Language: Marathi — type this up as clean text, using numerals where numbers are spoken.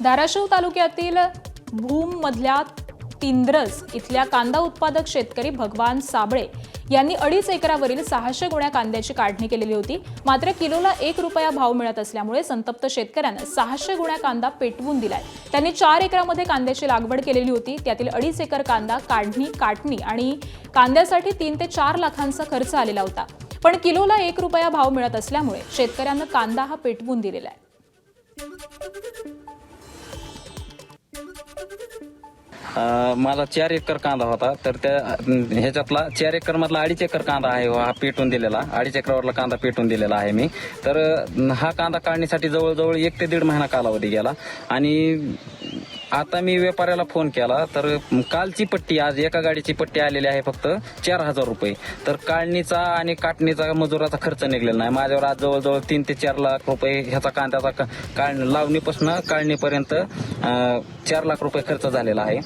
धाराशिव तालुक्यातील भूममधल्या तिंद्रज इथल्या कांदा उत्पादक शेतकरी भगवान साबळे यांनी 2.5 एकरावरील 600 गुण्या कांद्याची काढणी केलेली होती. मात्र किलोला 1 रुपया भाव मिळत असल्यामुळे संतप्त शेतकऱ्यानं 600 गुण्या कांदा पेटवून दिलाय. त्यांनी 4 एकरामध्ये कांद्याची लागवड केलेली होती. त्यातील 2.5 एकर कांदा काढणी आणि कांद्यासाठी 3 ते 4 लाखांचा खर्च आलेला होता. पण किलोला 1 रुपया भाव मिळत असल्यामुळे शेतकऱ्यांना कांदा हा पेटवून दिलेला आहे. मला 4 एकर कांदा होता, तर त्या ह्याच्यातला 4 एकर मधला 2.5 एकर कांदा आहे हा पेटून दिलेला. 2.5 एकरावरला कांदा पेटून दिलेला आहे मी. तर हा कांदा काढण्यासाठी जवळजवळ 1 ते 1.5 महिना कालावधी गेला. आणि आता मी व्यापाऱ्याला फोन केला तर कालची पट्टी, आज एका गाडीची पट्टी आलेली आहे फक्त 4,000 रुपये. तर काढणीचा आणि काटणीचा मजुराचा खर्च निघलेला नाही. माझ्यावर आज जवळजवळ 3 ते 4 लाख रुपये ह्याचा कांद्याचा लावणीपासून काढणीपर्यंत 4 लाख रुपये खर्च झालेला आहे.